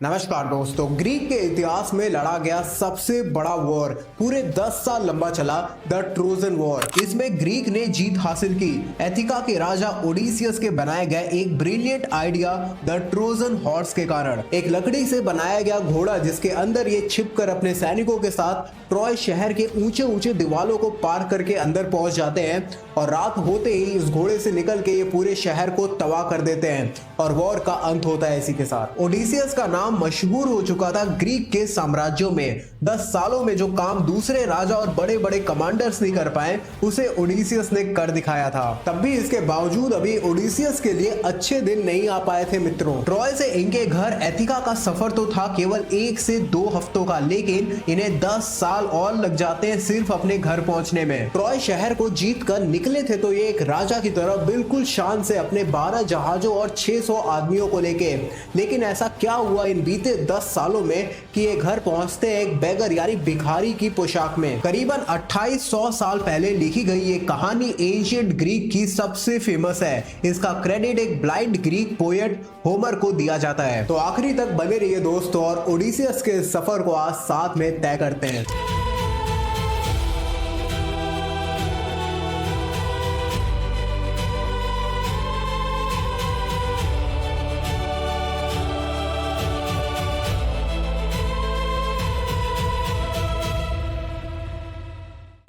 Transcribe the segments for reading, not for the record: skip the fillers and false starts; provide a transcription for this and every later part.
नमस्कार दोस्तों, ग्रीक के इतिहास में लड़ा गया सबसे बड़ा वॉर पूरे 10 साल लंबा चला द ट्रोजन वॉर। इसमें ग्रीक ने जीत हासिल की एथिका के राजा ओडिसियस के बनाए गए एक brilliant idea the Trojan horse के कारण। एक लकड़ी से बनाया गया घोड़ा जिसके अंदर ये छिपकर अपने सैनिकों के साथ ट्रॉय शहर के ऊंचे ऊंचे दीवारों को पार करके अंदर पहुंच जाते हैं और रात होते ही इस घोड़े से निकल के ये पूरे शहर को तबाह कर देते हैं और वॉर का अंत होता है इसी के साथ। ओडिसियस का नाम मशहूर हो चुका था ग्रीक के साम्राज्यों में। 10 सालों में जो काम दूसरे राजा और बड़े बड़े कमांडर्स नहीं कर पाए उसे ओडिसियस ने कर दिखाया था। तब भी इसके बावजूद अभी ओडिसियस के लिए अच्छे दिन नहीं आ पाए थे मित्रों। ट्रॉय से इनके घर एथिका का सफर तो था केवल 1 से 2 हफ्तों का, लेकिन इन्हें 10 साल और लग जाते हैं सिर्फ अपने घर पहुंचने में। ट्रॉय शहर को जीत कर निकले थे तो ये एक राजा की तरह बिल्कुल शान से अपने 12 जहाजों और 600 आदमियों को लेके, लेकिन ऐसा क्या हुआ इन बीते 10 सालों में कि ये घर पहुंचते हैं एक बेगर यानी भिखारी की पोशाक में। करीबन 2800 साल पहले लिखी गई ये कहानी एंशिएंट ग्रीक की सबसे फेमस है। इसका क्रेडिट एक ब्लाइंड ग्रीक पोएट होमर को दिया जाता है। तो आखिरी तक बने रहिए दोस्तों और ओडिसियस के सफर को आज साथ में तय करते हैं।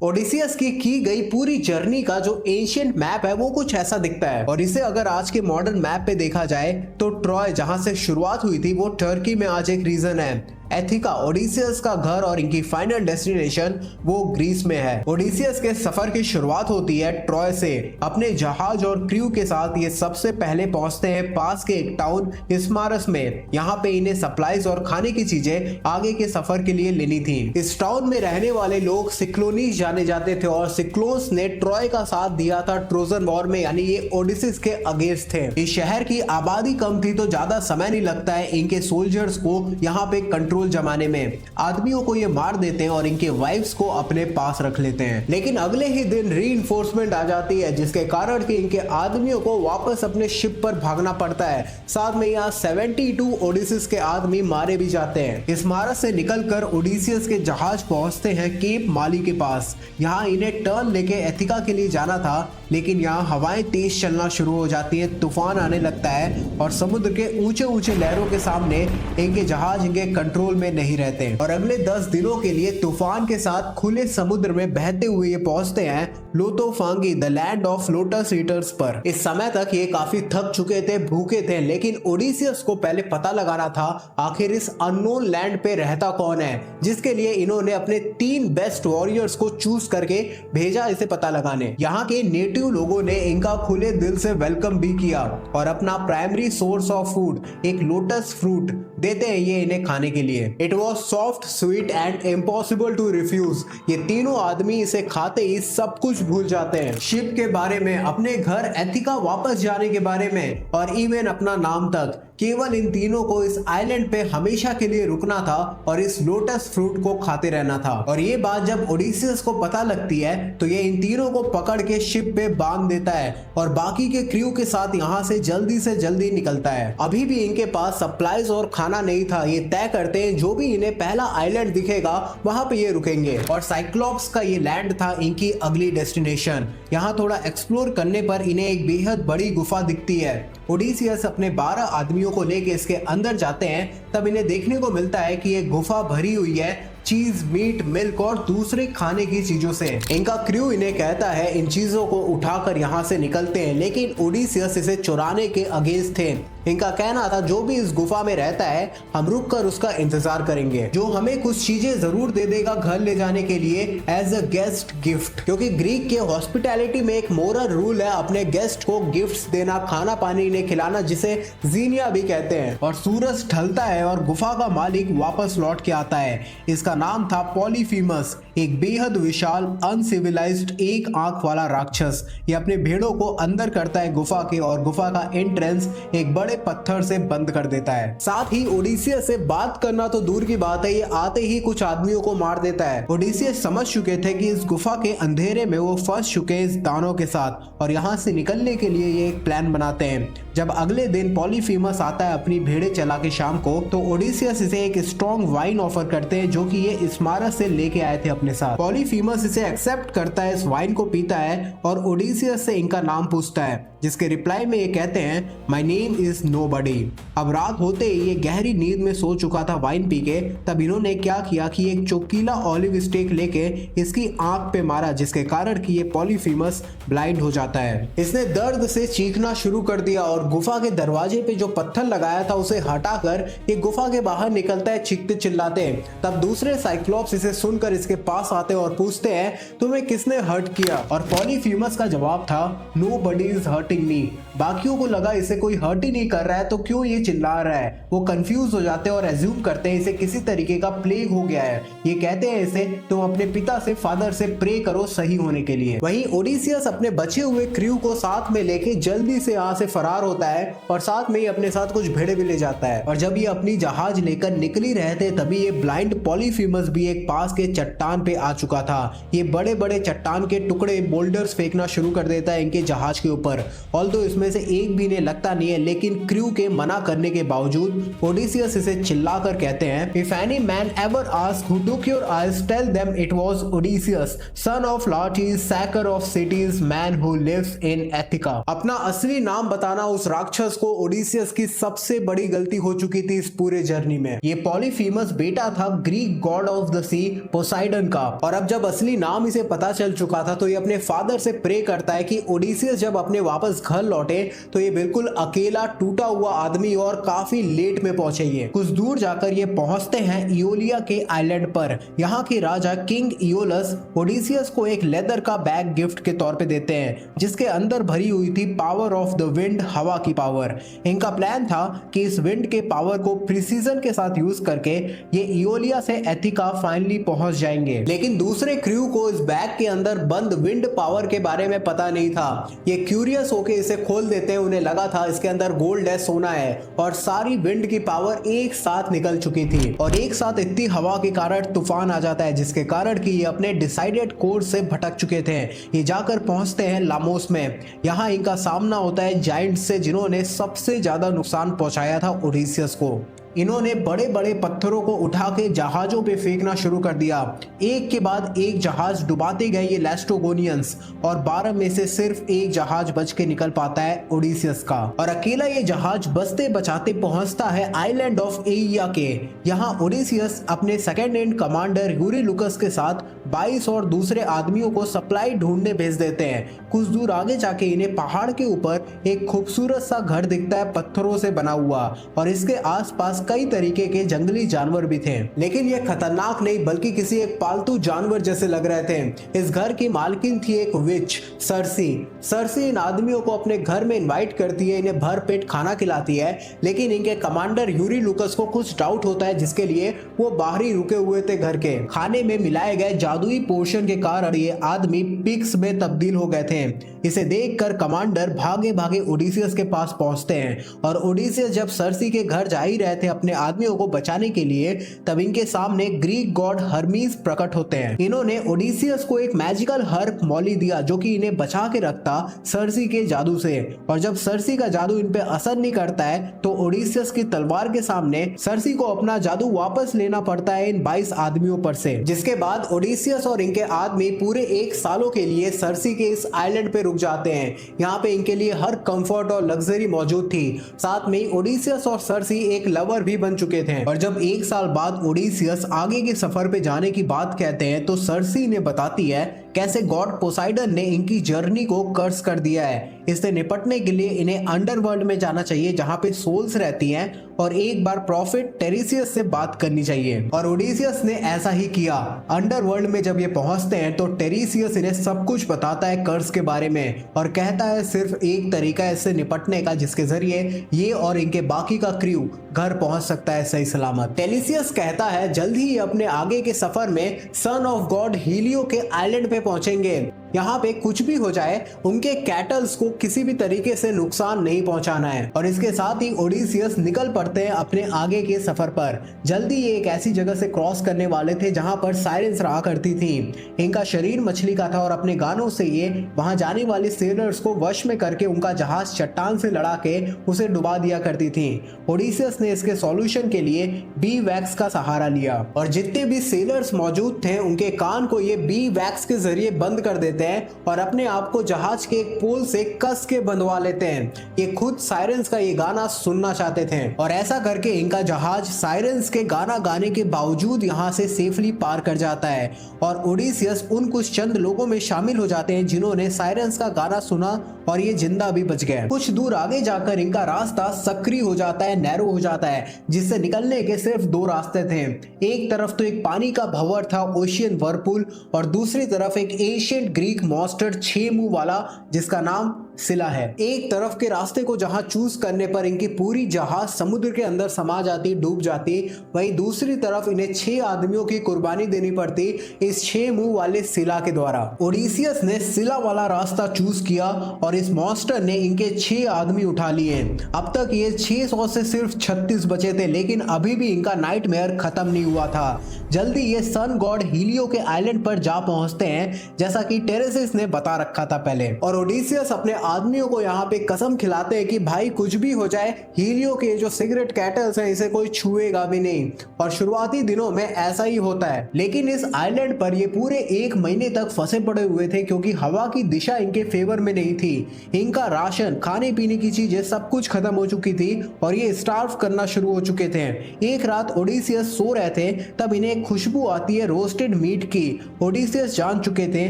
ओडिसियस की गई पूरी जर्नी का जो एंशिएंट मैप है वो कुछ ऐसा दिखता है और इसे अगर आज के मॉडर्न मैप पे देखा जाए तो ट्रॉय जहां से शुरुआत हुई थी वो टर्की में आज एक रीजन है। एथिका ओडिसियस का घर और इनकी फाइनल डेस्टिनेशन वो ग्रीस में है। ओडिसियस के सफर की शुरुआत होती है ट्रॉय से। अपने जहाज और क्रू के साथ ये सबसे पहले पहुंचते हैं पास के एक टाउन इस्मारस में। यहाँ पे इन्हें सप्लाईज और खाने की चीजें आगे के सफर के लिए लेनी थी। इस टाउन में रहने वाले लोग सिक्लोनीस जाने जाते थे और सिक्लोन्स ने ट्रॉय का साथ दिया था ट्रोजन वॉर में, यानी ये ओडिसियस के अगेंस्ट थे। इस शहर की आबादी कम थी तो ज्यादा समय नहीं लगता है इनके सोल्जर्स को यहाँ पे कंट्रोल जमाने में। आदमियों को ये मार देते हैं और इनके वाइफ्स को अपने पास रख लेते हैं। लेकिन अगले ही दिन रीइंफोर्समेंट आ जाती है जिसके कारण कि इनके आदमियों को वापस अपने शिप पर भागना पड़ता है। साथ में यहाँ 72 ओडिसियस के आदमी मारे भी जाते हैं। इस मारत से निकलकर ओडिसियस के जहाज पहुंचते हैं केप माली के पास। यहाँ इन्हें टर्न लेके एथिका के लिए जाना था, लेकिन यहाँ हवाएं तेज चलना शुरू हो जाती है, तूफान आने लगता है और समुद्र के ऊंचे ऊंचे लहरों के सामने इनके जहाज इनके कंट्रोल में नहीं रहते और अगले 10 दिनों के लिए तूफान के साथ खुले समुद्र में बहते हुए ये पहुंचते हैं Lotophagi the land of lotus eaters पर। इस समय तक ये काफी थक चुके थे, भूखे थे, लेकिन ओडिसियस को पहले पता लगाना था आखिर इस अननोन लैंड पे रहता कौन है, जिसके लिए इन्होंने अपने 3 बेस्ट वॉरियर्स को चूज करके भेजा इसे पता लगाने। यहाँ के नेटिव लोगों ने इनका खुले दिल से वेलकम भी किया और अपना प्राइमरी सोर्स ऑफ फूड एक लोटस फ्रूट देते हैं ये इन्हें खाने के लिए। It was soft, sweet and impossible to refuse. ये तीनों आदमी इसे खाते ही सब कुछ भूल जाते हैं, शिप के बारे में, अपने घर एथिका वापस जाने के बारे में और इवन अपना नाम तक। केवल इन तीनों को इस आइलैंड पे हमेशा के लिए रुकना था और इस लोटस फ्रूट को खाते रहना था। और ये बात जब ओडिसियस को पता लगती है तो ये इन तीनों को पकड़ के शिप पे बांध देता है और बाकी के क्रू के साथ यहाँ से जल्दी निकलता है। अभी भी इनके पास सप्लाईज और खाना नहीं था। ये तय करते हैं जो भी इन्हें पहला आइलैंड दिखेगा वहां पे ये रुकेंगे और साइक्लोप्स का ये लैंड था इनकी अगली डेस्टिनेशन। यहाँ थोड़ा एक्सप्लोर करने पर इन्हें एक बेहद बड़ी गुफा दिखती है। ओडिसियस अपने 12 आदमियों को लेके इसके अंदर जाते हैं तब इन्हें देखने को मिलता है कि ये गुफा भरी हुई है चीज, मीट, मिल्क और दूसरे खाने की चीजों से। इनका क्रू इन्हें कहता है इन चीजों को उठाकर यहाँ से निकलते हैं, लेकिन ओडिसियस इसे चुराने के अगेंस्ट थे। इनका कहना था जो भी इस गुफा में रहता है हम रुक कर उसका इंतजार करेंगे, जो हमें कुछ चीजें जरूर दे देगा घर ले जाने के लिए एज अ गेस्ट गिफ्ट। क्योंकि ग्रीक के हॉस्पिटैलिटी में एक मोरल रूल है अपने गेस्ट को गिफ्ट्स देना, खाना पानी इन्हें खिलाना, जिसे जीनिया भी कहते हैं। और सूरज ढलता है और गुफा का मालिक वापस लौट के आता है। इसका नाम था पॉलीफीमस, एक बेहद विशाल अनसिविलाइज्ड एक आंख वाला राक्षस। ये अपने भेड़ों को अंदर करता है गुफा के और गुफा का एंट्रेंस एक बड़े पत्थर से बंद कर देता है। साथ ही ओडिसियस से बात करना तो दूर की बात है, ये आते ही कुछ आदमियों को मार देता है। ओडिसियस समझ चुके थे कि इस गुफा के अंधेरे में वो फंस चुके इस दानों के साथ और यहाँ से निकलने के लिए ये एक प्लान बनाते हैं। जब अगले दिन पॉलीफीमस आता है अपनी भेड़ें चला के शाम को, तो ओडिसियस इसे एक स्ट्रॉन्ग वाइन ऑफर करते हैं जो कि ये इस्मारत से लेके आए थे अपने साथ। पॉलीफीमस इसे एक्सेप्ट करता है, इस वाइन को पीता है और ओडिसियस से इनका नाम पूछता है, जिसके रिप्लाई में ये कहते हैं माई नेम इज नोबडी। अब रात होते ही ये गहरी नींद में सो चुका था वाइन पी के। तब इन्होंने क्या किया कि एक चोकीला ऑलिव स्टेक लेके इसकी आंख पे मारा, जिसके कारण कि ये पॉलीफीमस ब्लाइंड हो जाता है। इसने दर्द से चीखना शुरू कर दिया और गुफा के दरवाजे पे जो पत्थर लगाया था उसे हटाकर ये गुफा के बाहर निकलता है चीखते चिल्लाते। तब दूसरे साइक्लोप्स इसे सुनकर इसके पास आते और पूछते हैं तुम्हें किसने हर्ट किया, और पॉलीफीमस का जवाब था नोबडी इज हर्टिंग मी। बाकियों को लगा इसे कोई हर्ट ही नहीं कर रहा है तो क्यों ये चिल्ला रहा है। वो कंफ्यूज हो जाते हैं और एज्यूम करते हैं इसे किसी तरीके का प्लेग हो गया है। ये कहते हैं इसे तुम अपने पिता से फादर से प्रे करो सही होने के लिए। वहीं ओडिसियस अपने बचे हुए क्रू को साथ में लेके जल्दी से यहाँ से फरार होता है और साथ में ही अपने साथ कुछ भेड़े भी ले जाता है। और जब ये अपनी जहाज लेकर निकल ही रहे थे तभी ये ब्लाइंड पॉलीफीमस भी एक पास के चट्टान पे आ चुका था। ये बड़े बड़े चट्टान के टुकड़े बोल्डर्स फेंकना शुरू कर देता है इनके जहाज के ऊपर। ऑल्दो इसमें से एक भी इन्हें लगता नहीं है, लेकिन क्रू के मना करने के बावजूद ओडिसियस इसे चिल्लाकर कहते हैं if any man ever ask who took your eyes tell them it was Odysseus son of Laertes sacker of cities man who lives in Ithaca. अपना असली नाम बताना उस राक्षस को ओडिसियस की सबसे बड़ी गलती हो चुकी थी इस पूरे जर्नी में। ये पॉलीफीमस बेटा था Greek god of the sea Poseidon का, और अब जब असली नाम इसे पता चल चुका था तो ये अपने फादर से प्रे करता है कि ओडिसियस जब अपने वापस घर लौटे तो ये बिल्कुल अकेला टूटा हुआ आदमी और काफी लेट में पहुंचे। कुछ दूर जाकर ये पहुंचते हैं इयोलिया के आइलैंड पर। यहाँ के राजा किंग इयोलस ओडिसियस को एक लेदर का बैग गिफ्ट के तौर पे देते हैं जिसके अंदर भरी हुई थी पावर ऑफ द विंड, हवा की पावर। इनका प्लान था कि इस विंड के पावर को प्रिसीजन के साथ यूज करके ये इयोलिया से एथिका फाइनली पहुंच जाएंगे। लेकिन दूसरे क्रू को इस बैग के अंदर बंद विंड पावर के बारे में पता नहीं था। ये क्यूरियस होके इसे खोल देते हैं। उन्हें लगा था इसके अंदर गोल्ड है, सोना है, और सारी विंड की पावर एक साथ निकल चुकी थी। और एक साथ इतनी हवा के कारण तूफान आ जाता है जिसके कारण कि ये अपने डिसाइडेड कोर्स से भटक चुके थे। ये जाकर पहुंचते हैं लामोस में। यहाँ इनका सामना होता है जायंट्स से जिन्होंने सबसे ज्यादा नुकसान पहुंचाया था ओडिसियस को। इन्होंने बड़े बड़े पत्थरों को उठा के जहाजों पे फेंकना शुरू कर दिया। एक के बाद एक जहाज डुबाते गए ये लेस्टोगोनियंस, और 12 में से सिर्फ एक जहाज बच के निकल पाता है ओडिसियस का। और अकेला ये जहाज बचते बचाते पहुंचता है आइलैंड ऑफ एइया के। यहाँ ओडिसियस अपने सेकेंड हैंड कमांडर यूरिलुकस के साथ 22 और दूसरे आदमियों को सप्लाई ढूंढने भेज देते हैं। कुछ दूर आगे जाके इन्हें पहाड़ के ऊपर एक खूबसूरत सा घर दिखता है पत्थरों से बना हुआ, और इसके आसपास कई तरीके के जंगली जानवर भी थे। लेकिन ये खतरनाक नहीं बल्कि किसी एक पालतू जानवर जैसे लग रहे थे। इस घर की मालकिन थी एक विच, सर्सी। सर्सी इन आदमियों को अपने घर में इनवाइट करती है, इन्हें भर पेट खाना खिलाती है। लेकिन इनके कमांडर यूरिलुकस को कुछ डाउट होता है जिसके लिए वो बाहर ही रुके हुए थे घर के। खाने में मिलाए गए जादुई पोषण के कारण ये आदमी पिग्स में तब्दील हो गए थे। इसे देखकर कमांडर भागे भागे ओडिसियस के पास पहुंचते हैं, और ओडिसियस जब सर्सी के घर जा ही रहे थे अपने आदमियों को बचाने के लिए, तब इनके सामने ग्रीक गॉड हर्मीस प्रकट होते हैं। इन्होंने ओडिसियस को एक मैजिकल हर्क मौली दिया जो कि इन्हें बचा के रखता सर्सी के जादू से। और जब सर्सी का जादू इन पे असर नहीं करता है तो ओडिसियस की तलवार के सामने सर्सी को अपना जादू वापस लेना पड़ता है इन 22 आदमियों पर से। जिसके बाद ओडिसियस और इनके आदमी पूरे 1 सालों के लिए सर्सी के इस आइलैंड पे रुक जाते हैं। यहाँ पे इनके लिए हर कंफर्ट और लग्जरी मौजूद थी। साथ में ओडिसियस और सर्सी एक लवर भी बन चुके थे। और जब 1 साल बाद ओडिसियस आगे के सफर पे जाने की बात कहते हैं तो सर्सी ने बताती है कैसे गॉड पोसाइडन ने इनकी जर्नी को कर्स कर दिया है। इससे निपटने के लिए इन्हें अंडरवर्ल्ड में जाना चाहिए जहाँ पे सोल्स रहती हैं, और एक बार प्रॉफिट टेरिसियस से बात करनी चाहिए। और ओडिसियस ने ऐसा ही किया। अंडरवर्ल्ड में जब ये पहुंचते हैं तो टेरिसियस इन्हें सब कुछ बताता है कर्स के बारे में, और कहता है सिर्फ एक तरीका है इससे निपटने का जिसके जरिए ये और इनके बाकी का क्रू घर पहुंच सकता है सही सलामत। टेरिसियस कहता है जल्द ही अपने आगे के सफर में सन ऑफ गॉड हीलियो के आइलैंड पे पहुंचेंगे। यहाँ पे कुछ भी हो जाए उनके कैटल्स को किसी भी तरीके से नुकसान नहीं पहुंचाना है। और इसके साथ ही ओडिसियस निकल पड़ते हैं अपने आगे के सफर पर। जल्दी ये एक ऐसी जगह से क्रॉस करने वाले थे जहां पर साइरेंस रहा करती थी। इनका शरीर मछली का था और अपने गानों से ये वहां जाने वाले सेलर्स को वश में करके उनका जहाज चट्टान से लड़ा के उसे डुबा दिया करती थी। ओडिसियस ने इसके सॉल्यूशन के लिए बी वैक्स का सहारा लिया और जितने भी सेलर्स मौजूद थे उनके कान को ये बी वैक्स के जरिए बंद कर देते हैं और अपने आप को जहाज के एक पोल से कस के बंधवा लेते हैं। ये खुद साइरेंस का ये गाना सुनना चाहते थे और ऐसा करके इनका जहाज साइरेंस के गाना गाने के बावजूद यहाँ से सेफली पार कर जाता है और ओडिसियस उन कुछ चंद लोगों में शामिल हो जाते हैं जिन्होंने साइरेंस का गाना सुना और ये जिंदा भी बच गए। कुछ दूर आगे जाकर इनका रास्ता सक्रिय हो जाता है, नैरो हो जाता है, जिससे निकलने के सिर्फ दो रास्ते थे। एक तरफ तो एक पानी का भंवर था, ओशियन वर्लपूल, और दूसरी तरफ एक एशियंट ग्रीक मॉन्स्टर 6 मुंह वाला जिसका नाम सिला है। एक तरफ के रास्ते को जहां चूज करने पर इनकी पूरी जहाज समुद्र के अंदर समा जाती, डूब जाती, वहीं दूसरी तरफ इन्हें 6 आदमियों की कुर्बानी देनी पड़ती इस 6 मुंह वाले सिला के द्वारा। ओडिसियस ने सिला वाला रास्ता चूज किया और इस मॉन्स्टर ने इनके 6 आदमी उठा लिए। अब तक ये 600 से सिर्फ 36 बचे थे, लेकिन अभी भी इनका नाइटमेयर खत्म नहीं हुआ था। जल्दी ये सन गॉड हीलियो के आइलैंड पर जा पहुंचते हैं, जैसा कि टेरेसिस ने बता रखा था पहले। और ओडिसियस अपने आदमियों को यहाँ पे कसम खिलाते हैं कि भाई कुछ भी हो जाए, हीलियो के जो सिगरेट कैटल्स हैं इसे कोई छुएगा भी नहीं। और शुरुआती दिनों में ऐसा ही होता है, लेकिन इस आइलैंड पर ये पूरे 1 महीने तक फंसे पड़े हुए थे क्योंकि हवा की दिशा इनके फेवर में नहीं थी। इनका राशन, खाने पीने की चीजें सब कुछ खत्म हो चुकी थी और ये स्टार्व करना शुरू हो चुके थे। एक रात ओडिसियस सो रहे थे, तब इन्हें एक खुशबू आती है रोस्टेड मीट की। ओडिसियस जान चुके थे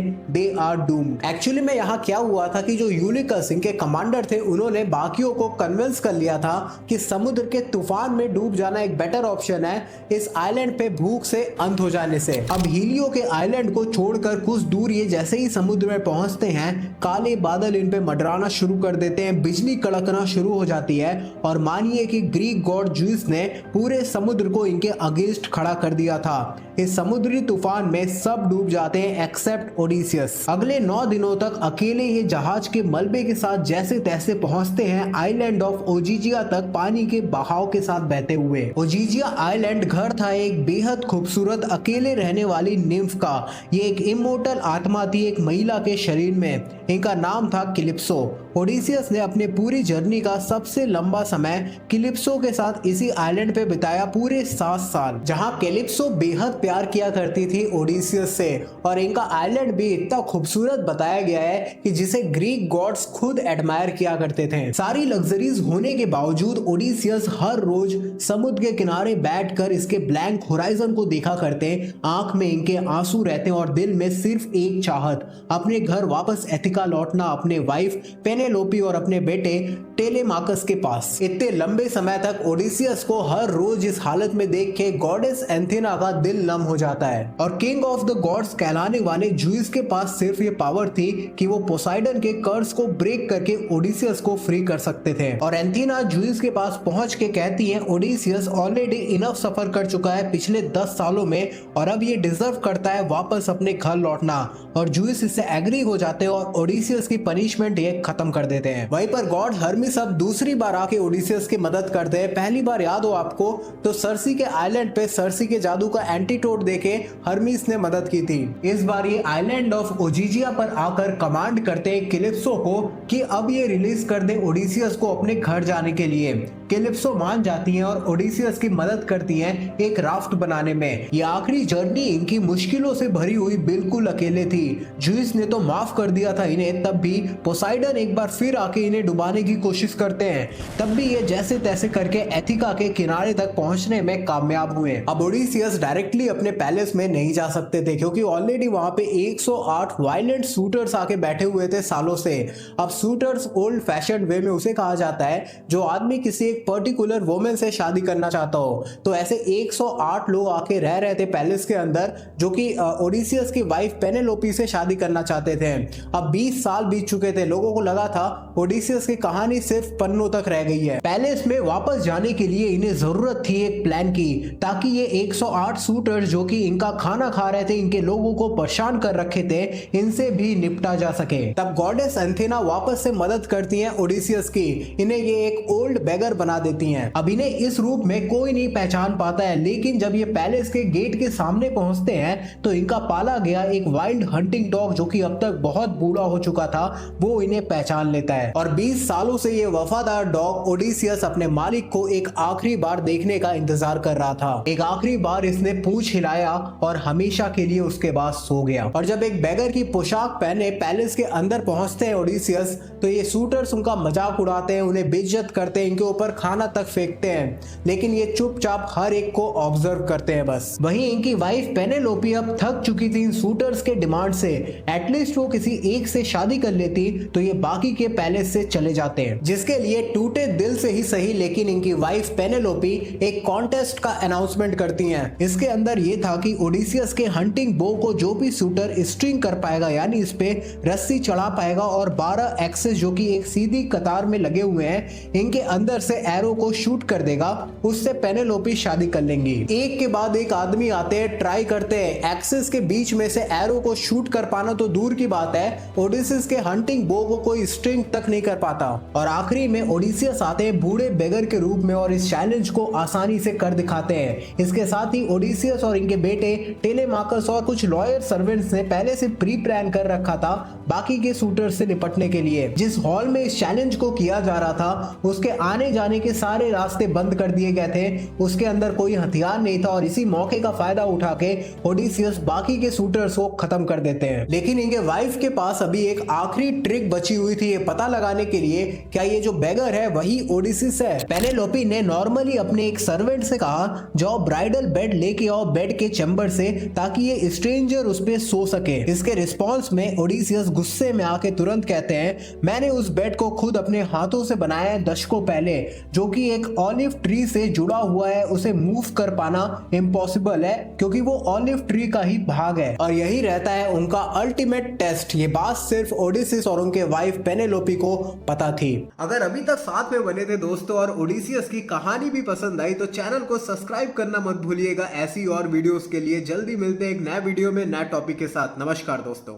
दे आर डूम्ड। एक्चुअली में यहाँ क्या हुआ था कि जो यूलिकस इनके कमांडर थे उन्होंने बाकियों को कन्विंस कर लिया था कि समुद्र के तूफान में डूब जाना एक बेटर ऑप्शन है इस आइलैंड पे भूख से अंत हो जाने से। अब हीलियो के आइलैंड को छोड़कर कुछ दूर ये जैसे ही समुद्र में पहुंचते हैं, काले बादल इन पे मंडराना शुरू कर देते हैं, बिजली कड़कना शुरू हो जाती है और मानिए कि ग्रीक गॉड ज्यूस ने पूरे समुद्र को इनके अगेंस्ट खड़ा कर दिया था। इस समुद्री तूफान में सब डूब जाते हैं एक्सेप्ट ओडिसियस। अगले 9 दिनों तक अकेले ये जहाज के मलबे के साथ जैसे तैसे पहुंचते हैं आइलैंड ऑफ ओजिजिया तक, पानी के बहाव के साथ बहते हुए। ओजिजिया आइलैंड घर था एक बेहद खूबसूरत अकेले रहने वाली निम्फ का। ये एक इमोर्टल आत्मा थी एक महिला के शरीर में। इनका नाम था कैलिप्सो। ओडिसियस ने अपने पूरी जर्नी का सबसे लंबा समय कैलिप्सो के साथ इसी आइलैंड पे बिताया, पूरे 7 साल, जहां कैलिप्सो बेहद प्यार किया करती थी ओडिसियस से। और इनका आइलैंड भी इतना खूबसूरत बताया गया है कि जिसे ग्रीक गॉड्स खुद एडमायर किया करते थे। सारी लग्जरीज होने के बावजूद ओडिसियस हर रोज समुद्र के किनारे बैठकर इसके ब्लैंक होराइजन को देखा करते। आंख में इनके आंसू रहते और दिल में सिर्फ एक चाहत, अपने घर वापस एथिका लौटना, अपने वाइफ पेनेलोपी और अपने बेटे टेलेमाकस के पास। इतने लंबे समय तक ओडिसियस को हर रोज इस हालत में देख के गॉडेस एंथेना का दिल नम हो जाता है। और किंग ऑफ द गॉड्स कहलाने वाले ज्यूस के पास सिर्फ ये पावर थी कि वो पोसाइडन के कर्स को ब्रेक करके ओडिसियस को फ्री कर सकते थे। और एंथेना ज्यूस के पास पहुंच के कहती है ओडिसियस ऑलरेडी इनफ सफर कर चुका है पिछले 10 सालों में और अब ये डिजर्व करता है वापस अपने घर लौटना। और ज्यूस इससे एग्री हो जाते हैं और ओडिसियस की पनिशमेंट ये खत्म कर देते हैं। वहीं पर गॉड हर्मिस अब दूसरी बार आके ओडिसियस की मदद करते हैं। पहली बार याद हो आपको तो सर्सी के आइलैंड पे सर्सी के जादू का एंटीटोड देके हर्मिस ने मदद की थी। इस बार ये आइलैंड ऑफ ओजिजिया पर आकर कमांड करते हैं कैलिप्सो को कि अब ये रिलीज कर दे ओडिसियस को अपने घर जाने के लिए। कैलिप्सो मान जाती हैं और ओडिसियस की मदद करती हैं एक राफ्ट बनाने में। ये आखिरी जर्नी इनकी मुश्किलों से भरी हुई बिल्कुल अकेले थी। ज्यूस ने तो माफ कर दिया था इन्हें, तब भी पोसाइडन एक बार फिर आके इन्हें डुबाने की कोशिश करते हैं। तब भी ये जैसे तैसे करके एथिका के किनारे तक पहुंचने में कामयाब हुए। अब ओडिसियस डायरेक्टली अपने पैलेस में नहीं जा सकते थे क्योंकि ऑलरेडी वहां पे 108 वायलेंट सूटर्स आके बैठे हुए थे सालों से। अब सूटर्स ओल्ड फैशन वे में उसे कहा जाता है जो आदमी किसी एक एक पर्टिकुलर वुमेन से शादी करना चाहता हो। तो ऐसे 108 लोग आके रह रहे थे पैलेस के अंदर, जो कि ओडिसियस की वाइफ पेनेलोपी से शादी करना चाहते थे। अब 20 साल बीत चुके थे, लोगों को लगा था ओडिसियस की कहानी सिर्फ पन्नों तक रह गई है। पैलेस में वापस जाने के लिए इन्हें जरूरत थी एक प्लान की, ताकि ये 108 शूटर्स जो कि इनका खाना खा रहे थे, इनके लोगों को परेशान कर रखे थे, इनसे भी निपटा जा सके। तब गॉडेस एंथेना वापस से मदद करती हैं ओडिसियस की, इन्हें ये एक ओल्ड बेगर बना देती हैं। अब इन्हें इस रूप में कोई नहीं पहचान पाता है, लेकिन जब ये पैलेस के गेट के सामने पहुंचते हैं तो इनका पाला गया एक वाइल्ड हंटिंग डॉग, जो कि अब तक बहुत बूढ़ा हो चुका था, वो इन्हें पहचान लेता है। और 20 सालों से ये वफादार डॉग ओडिसियस अपने मालिक को एक आखिरी बार देखने का इंतजार कर रहा था। एक आखिरी बार इसने पूंछ हिलाया और हमेशा के लिए उसके बाद सो गया। और जब एक बेगर की पोशाक पहने पैलेस के अंदर पहुंचते हैं ओडिसियस, तो ये शूटर्स उनका मजाक उड़ाते हैं, उन्हें बेइज्जत करते हैं, इनके ऊपर खाना तक फेंकते हैं, लेकिन ये चुपचाप हर एक को ऑब्जर्व करते हैं बस। वहीं इनकी वाइफ पेनेलोपी अब थक चुकी थी इन शूटर्स के डिमांड से, एटलीस्ट वो किसी एक से शादी कर लेती तो ये बाकी के पैलेस से चले जाते हैं। जिसके लिए टूटे दिल से ही सही, लेकिन इनकी वाइफ पेनेलोपी एक कॉन्टेस्ट का अनाउंसमेंट करती हैं। इसके अंदर ये था कि ओडिसियस के हंटिंग बो को जो भी शूटर स्ट्रिंग कर पाएगा, यानी इस पे रस्सी चढ़ा पाएगा, और 12 एक्सेस जो कि एक सीधी कतार में लगे हुए हैं, इनके अंदर से एरो को शूट कर देगा, उससे पेनेलोपी शादी कर लेंगी। एक के बाद एक आदमी आते हैं, ट्राई करते हैं, एक्सेस के बीच में से एरो को शूट कर पाना तो दूर की बात है, ओडिसियस के हंटिंग बो को कोई स्ट्रिंग तक नहीं कर पाता। और आखिरी में ओडिसियस आते हैं बूढ़े बेगर के रूप में और इस चैलेंज को आसानी से कर दिखाते हैं। इसके साथ ही ओडिसियस और इनके बेटे टेलेमाकस और कुछ लॉयर सर्वेंट्स ने पहले से प्री प्लान कर रखा था बाकी के शूटर से निपटने के लिए। जिस हॉल में इस चैलेंज को किया जा रहा था, उसके आने जाने के सारे रास्ते बंद कर दिए गए थे, उसके अंदर कोई हथियार नहीं था, और इसी मौके का फायदा उठा के ओडिसियस बाकी के शूटर्स को खत्म कर देते हैं। लेकिन इनके वाइफ के पास अभी एक आखिरी ट्रिक बची हुई थी, ये पता लगाने के लिए क्या ये जो बेगर है वही ओडिसियस है। पेनेलोपी ने नॉर्मली अपने एक सर्वेंट से कहा, जाओ ब्राइडल बेड लेके आओ बेड के चैम्बर से, ताकि ये स्ट्रेंजर उस पे सो सके। इसके रिस्पॉन्स में ओडिसियस गुस्से में आके तुरंत कहते हैं, मैंने उस बेड को खुद अपने हाथों से बनाया है दशकों पहले, जो कि एक ऑलिव ट्री से जुड़ा हुआ है, उसे मूव कर पाना इम्पॉसिबल है, क्योंकि वो ऑलिव ट्री का ही भाग है, और यही रहता है उनका अल्टीमेट टेस्ट। ये बात सिर्फ ओडिसियस और उनके वाइफ पेनेलोपी को पता थी। अगर अभी तक साथ में बने थे दोस्तों और ओडिसियस की कहानी भी पसंद आई, तो चैनल को सब्सक्राइब करना मत भूलिएगा। ऐसी और वीडियोस के लिए जल्दी मिलते हैं एक नए वीडियो में नए टॉपिक के साथ। नमस्कार दोस्तों।